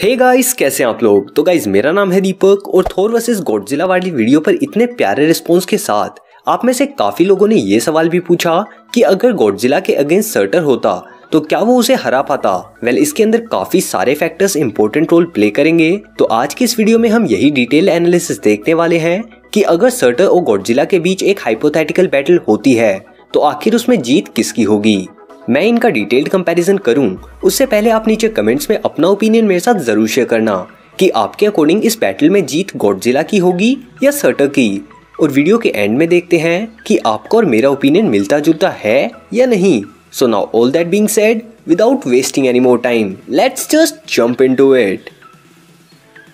Hey guys, कैसे हैं आप लोग। तो गाइस, मेरा नाम है दीपक और थोर वर्सेस गॉडजिला वाली वीडियो पर इतने प्यारे रिस्पॉन्स के साथ आप में से काफी लोगों ने ये सवाल भी पूछा कि अगर गॉडजिला के अगेंस्ट सर्टर होता तो क्या वो उसे हरा पाता। इसके अंदर काफी सारे फैक्टर्स इंपॉर्टेंट रोल प्ले करेंगे। तो आज की इस वीडियो में हम यही डिटेल एनालिसिस देखने वाले हैं कि अगर सर्टर और गॉडजिला के बीच एक हाइपोथेटिकल बैटल होती है तो आखिर उसमें जीत किसकी होगी। मैं इनका डिटेल्ड कंपैरिजन करूं उससे पहले आप नीचे कमेंट्स में अपना ओपिनियन मेरे साथ जरूर शेयर करना कि आपके अकॉर्डिंग इस बैटल में जीत गॉडजिला की होगी या सर्टर की। और वीडियो के एंड में देखते हैं कि आपका और मेरा ओपिनियन मिलता जुलता है या नहीं। So now all that being said, without wasting any more time, let's just jump into it.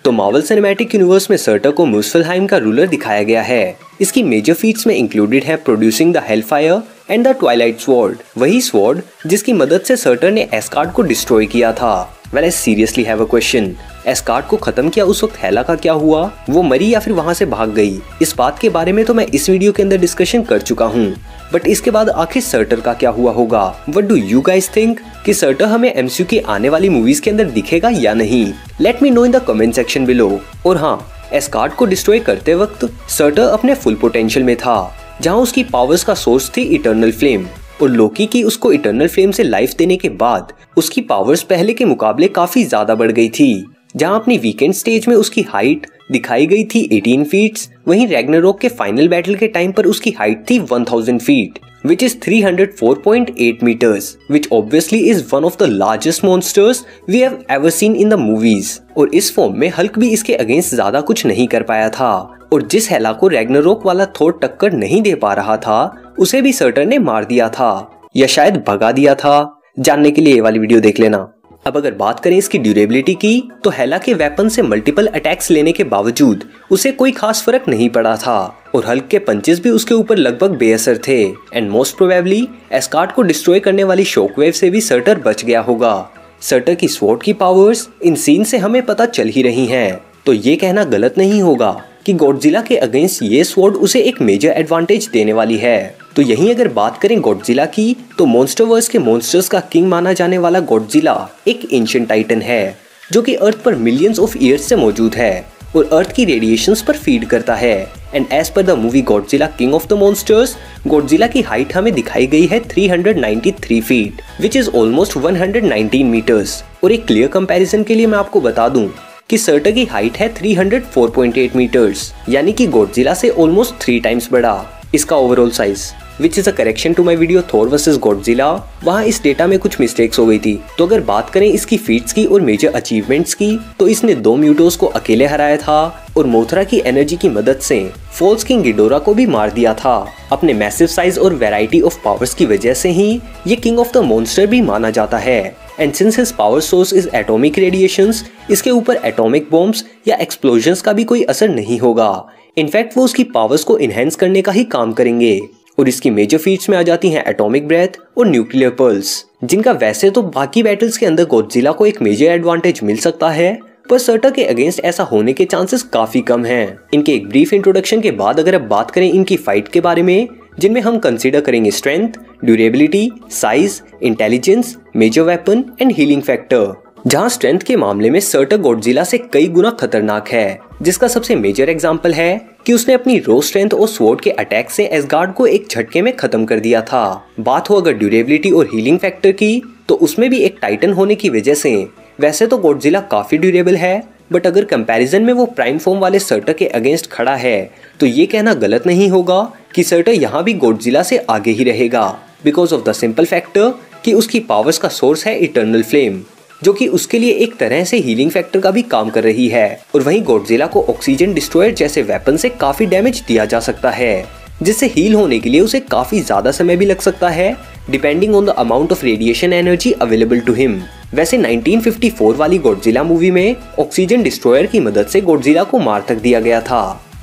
तो मार्वल सिनेमैटिक यूनिवर्स में सर्टर को मुस्फेल्हाइम का रूलर दिखाया गया है। इसकी मेजर फीट्स में इंक्लूडेड है producing the Hellfire and the Twilight sword, वही स्वॉर्ड जिसकी मदद से सर्टर ने एस्गार्ड को डिस्ट्रॉय किया था। I seriously have a question, Asgard को खत्म किया उस वक्त हेला का क्या हुआ? वो मरी या फिर वहां से भाग गई? इस बात के बारे में तो मैं इस वीडियो के अंदर डिस्कशन कर चुका हूँ, बट इसके बाद आखिर सर्टर का क्या हुआ होगा? What do you guys think कि सर्टर हमें एमसीयू की आने वाली मूवीज के अंदर दिखेगा या नहीं? Let me know in the comment section below. और हाँ, एस्गार्ड को डिस्ट्रॉय करते वक्त सर्टर अपने फुल पोटेंशियल में था, जहां उसकी पावर्स का सोर्स थी इटर्नल फ्लेम, और लोकी की उसको इटर्नल फ्लेम से लाइफ देने के बाद उसकी पावर्स पहले के मुकाबले काफी ज्यादा बढ़ गई थी। जहां अपनी वीकेंड स्टेज में उसकी हाइट दिखाई गई थी 18 फीट्स, वहीं रैग्नारोक के फाइनल बैटल के टाइम पर उसकी हाइट थी 1000 feet, which is 304.8 meters, which obviously is one of the largest monsters we have ever seen in the movies। और इस फॉर्म में हल्क भी इसके अगेंस्ट ज्यादा कुछ नहीं कर पाया था, और जिस हेला को रैग्नारोक वाला थोर टक्कर नहीं दे पा रहा था उसे भी सर्टर ने मार दिया था, या शायद भगा दिया था। जानने के लिए ये वाली वीडियो देख लेना। अब अगर बात करें इसकी ड्यूरेबिलिटी की, तो हेला के वेपन से मल्टीपल अटैक्स लेने के बावजूद उसे कोई खास फर्क नहीं पड़ा था, और हल्क के पंचेस भी उसके ऊपर लगभग बेअसर थे। एंड मोस्ट प्रोबेबली एस्गार्ड को डिस्ट्रॉय करने वाली शॉकवेव से भी सर्टर बच गया होगा। सर्टर की स्वॉर्ड की पावर्स इन सीन से हमें पता चल ही रही हैं, तो ये कहना गलत नहीं होगा कि गॉडजिला के अगेंस्ट ये स्वॉर्ड उसे एक मेजर एडवांटेज देने वाली है। तो यहीं अगर बात करें गॉडजिला की, तो मॉन्स्टरवर्स के मॉन्स्टर्स का किंग माना जाने वाला गॉडजिला एक एंशिएंट टाइटन है, जो कि अर्थ पर मिलियंस ऑफ ईयर्स से मौजूद है और अर्थ की रेडिएशंस पर फीड करता है। And as per the movie Godzilla King of the Monsters, Godzilla की हाइट हमें दिखाई गई है 393 feet, which is almost 119 metres. और एक क्लियर कंपैरिजन के लिए मैं आपको बता दूं कि सर्टर की हाइट है 304.8 मीटर्स, यानी कि गॉडजिला से ऑलमोस्ट 3 टाइम्स बड़ा इसका overall size, which is a correction to my video Thor versus Godzilla. वहाँ इस डेटा में कुछ मिस्टेक्स हो गई थी। तो अगर बात करें इसकी फीट्स की और मेजर अचीवमेंट्स की, तो इसने 2 म्यूटोस को अकेले हराया था और मोथरा की एनर्जी की मदद से फॉल्स किंग गिडोरा को भी मार दिया था। अपने मैसिव साइज और वैरायटी ऑफ पावर्स की वजह से ही ये किंग ऑफ द मॉन्स्टर भी माना जाता है। And since his power source is atomic radiations, इसके ऊपर एटॉमिक बॉम्ब्स या एक्सप्लोजंस का भी कोई असर नहीं होगा। इनफैक्ट वो उसकी पावर्स को इनहेंस करने का ही काम करेंगे। और इसकी मेजर फीट्स में आ जाती हैं एटॉमिक ब्रेथ और न्यूक्लियर पल्स, जिनका वैसे तो बाकी बैटल्स के अंदर गॉडजिला को एक मेजर एडवांटेज मिल सकता है, पर सर्टर के अगेंस्ट ऐसा होने के चांसेस काफी कम हैं। इनके एक ब्रीफ इंट्रोडक्शन के बाद अगर अब बात करें इनकी फाइट के बारे में, जिनमें हम कंसीडर करेंगे strength, durability, size, intelligence, major weapon and healing factor. जहां स्ट्रेंथ के मामले में सर्टर गॉडजिला से कई गुना खतरनाक है, जिसका सबसे मेजर एग्जांपल है कि उसने अपनी रो स्ट्रेंथ और स्वॉर्ड के अटैक से एस्गार्ड को एक झटके में खत्म कर दिया था। बात हो अगर ड्यूरेबिलिटी और हीलिंग फैक्टर की, तो उसमें भी एक टाइटन होने की वजह से वैसे तो गॉडजिला काफी ड्यूरेबल है, बट अगर कंपैरिजन में वो प्राइम फॉर्म वाले सर्टर के अगेंस्ट खड़ा है तो ये कहना गलत नहीं होगा कि सर्टर यहाँ भी गॉडजिला से आगे ही रहेगा, because of the simple factor कि उसकी पावर्स का सोर्स है इटर्नल फ्लेम, जो कि उसके लिए एक तरह से हीलिंग फैक्टर का भी काम कर रही है। और वहीं गॉडजिला को ऑक्सीजन डिस्ट्रॉयर जैसे वेपन से काफी डैमेज दिया जा सकता है, जिससे हील होने के लिए उसे काफी ज्यादा समय भी लग सकता है, depending on the amount of radiation energy available to him. वैसे 1954 वाली गॉडजिला मूवी में ऑक्सीजन डिस्ट्रॉयर की मदद से गॉडजिला को मार तक दिया गया था।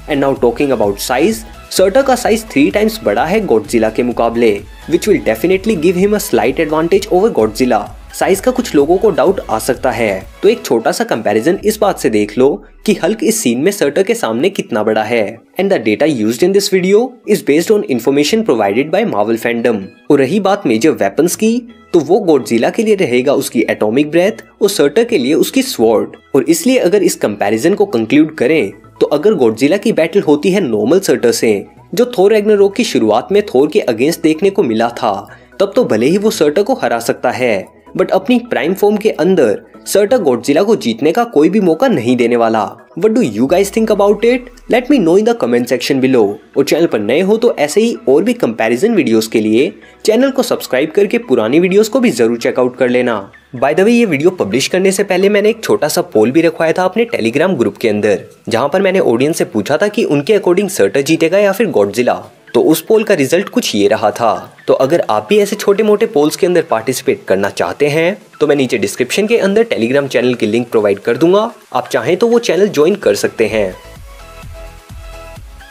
And now talking about size, shorter का साइज 3 टाइम्स बड़ा है गॉडजिला के मुकाबले, which will definitely give him a slight advantage over Godzilla. Size का कुछ लोगों को डाउट आ सकता है, तो एक छोटा सा कंपैरिजन इस बात से देख लो कि हल्क इस सीन में सर्टर के सामने कितना बड़ा है। And the data used in this video is based on information provided by Marvel fandom. और रही बात मेजर वेपन्स की, तो वो गॉडजिला के लिए रहेगा उसकी एटॉमिक ब्रेथ और सर्टर के लिए उसकी स्वॉर्ड। और इसलिए अगर इस कंपैरिजन को कंक्लूड करें तो अगर गॉडजिला की बैटल होती है नॉर्मल सर्टर से, जो थोर रैग्नारोक की शुरुआत में थोर के अगेंस्ट देखने को मिला था, तब तो भले ही वो सर्टर को हरा सकता है, बट अपनी प्राइम फॉर्म के अंदर सर्टर गॉडजिला को जीतने का कोई भी मौका नहीं देने वाला। What do you guys think about it? Let me know in the comment section below। और चैनल पर नए हो तो ऐसे ही और भी कंपैरिजन वीडियोस के लिए चैनल को सब्सक्राइब करके पुरानी वीडियोस को भी जरूर चेकआउट कर लेना। बाय द वे, ये वीडियो पब्लिश करने से पहले मैंने एक छोटा सा पोल भी रखवाया था अपने टेलीग्राम ग्रुप के अंदर, जहां पर मैंने ऑडियंस से पूछा था कि उनके अकॉर्डिंग सर्टर जीतेगा या फिर गॉडजिला। तो उस पोल का रिजल्ट कुछ ये रहा था। तो अगर आप भी ऐसे छोटे मोटे पोल्स के अंदर पार्टिसिपेट करना चाहते हैं तो मैं नीचे डिस्क्रिप्शन के अंदर टेलीग्राम चैनल की लिंक प्रोवाइड कर दूंगा, आप चाहें तो वो चैनल ज्वाइन कर सकते हैं।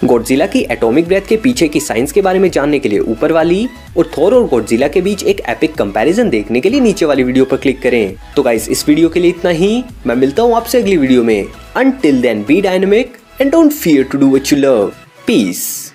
गॉडजिला की एटॉमिक ब्रेथ के पीछे की साइंस के बारे में जानने के लिए ऊपर वाली और थोर और गॉडजिला के बीच एक एपिक कंपैरिजन देखने के लिए नीचे वाली वीडियो पर क्लिक करें। तो गाइस, इस वीडियो के लिए इतना ही। मैं मिलता हूँ आपसे अगली वीडियो में। Until then, be dynamic and don't fear to do what you love. Peace.